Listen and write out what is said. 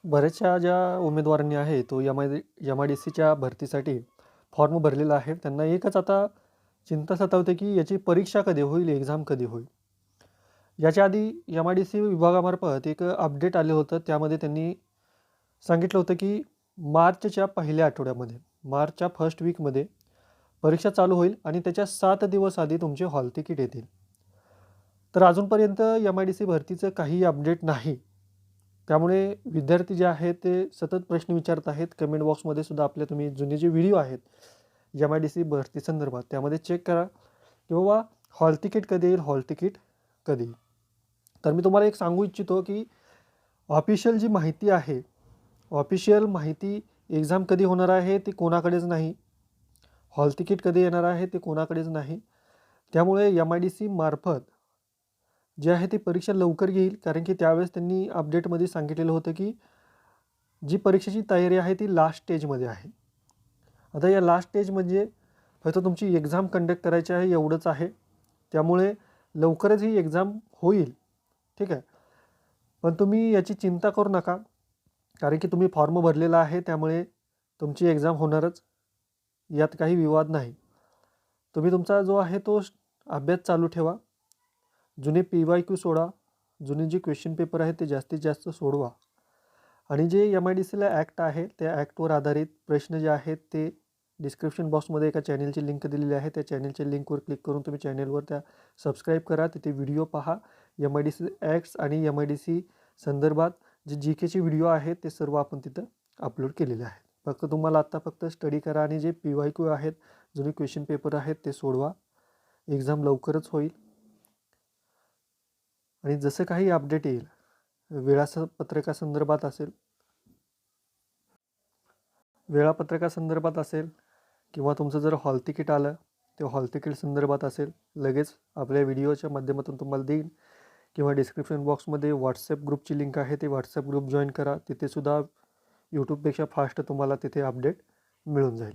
बऱ्याचशा ज्या उमेदवारांनी आहे तो एम-आय-डी-सीच्या भरतीसाठी फॉर्म भरलेला आहे. त्यांना एकच आता चिंता सतावते की याची परीक्षा कधी होईल, एक्झाम कधी होईल? याच्या आधी एम-आय-डी-सी विभागामार्फत एक अपडेट आलं होतं. त्यामध्ये त्यांनी सांगितलं होतं की मार्चच्या पहिल्या आठवड्यामध्ये, मार्चच्या फर्स्ट वीकमध्ये परीक्षा चालू होईल आणि त्याच्या 7 दिवस आधी तुमचे हॉल तिकीट येतील. तर अजूनपर्यंत एम-आय-डी-सी भरतीचं काहीही अपडेट नाही. त्यामुळे विद्यार्थी जे आहेत ते सतत प्रश्न विचारत आहेत. कमेंट बॉक्समध्ये सुद्धा आपले तुम्ही जुने जे व्हिडिओ आहेत एम-आय-डी-सी भरती संदर्भात त्यामध्ये चेक करा की बाबा हॉल तिकीट कधी येईल, हॉल तिकीट कधी येईल. तर मी तुम्हाला एक सांगू इच्छितो की ऑफिशियल जी माहिती आहे, ऑफिशियल माहिती एक्झाम कधी होणार आहे ती कोणाकडेच नाही. हॉल तिकीट कधी येणार आहे ते कोणाकडेच नाही. त्यामुळे एम-आय-डी-सी मार्फत जे आहे ती परीक्षा लवकर घेईल, कारण की त्यावेळेस त्यांनी अपडेटमध्ये सांगितलेलं होतं की जी परीक्षेची तयारी आहे ती लास्ट स्टेजमध्ये आहे. आता या लास्ट स्टेज म्हणजे फक्त तुमची एक्झाम कंडक्ट करायची आहे एवढंच आहे. त्यामुळे लवकरच ही एक्झाम होईल, ठीक आहे. पण तुम्ही याची चिंता करू नका, कारण की तुम्ही फॉर्म भरलेला आहे त्यामुळे तुमची एक्झाम होणारच. यात काही विवाद नाही. तुम्ही तुमचा जो आहे तो अभ्यास चालू ठेवा. जुने PYQ सोडा. जुने जे क्वेश्चन पेपर आहेत ते जास्तीत जास्त सोडवा. आणि जे एम-आय-डी-सीला ॲक्ट आहे त्या ॲक्टवर आधारित प्रश्न जे आहेत ते डिस्क्रिप्शन बॉक्समध्ये एका चॅनलची लिंक दिलेली आहे. त्या चॅनलच्या लिंकवर क्लिक करून तुम्ही चॅनलवर त्या सबस्क्राईब करा. तिथे व्हिडिओ पहा. एम-आय-डी-सी ॲक्ट्स आणि एम-आय-डी-सी संदर्भात जे जी-केचे व्हिडिओ आहेत ते सर्व आपण तिथं अपलोड केलेले आहेत. फक्त तुम्हाला आत्ता फक्त स्टडी करा आणि जे PYQ आहेत, जुने क्वेश्चन पेपर आहेत ते सोडवा. एक्झाम लवकरच होईल. आणि जसं काही अपडेट येईल, वेळापत्रकासंदर्भात असेल किंवा तुमचं जर हॉल तिकीट आलं, ते हॉल तिकीट संदर्भात असेल, लगेच आपल्या व्हिडिओच्या माध्यमातून तुम्हाला देईन. किंवा डिस्क्रिप्शन बॉक्समध्ये व्हॉट्सॲप ग्रुपची लिंक आहे, ते व्हॉट्सॲप ग्रुप जॉईन करा. तिथे सुद्धा यूट्यूबपेक्षा फास्ट तुम्हाला तिथे अपडेट मिळून जाईल.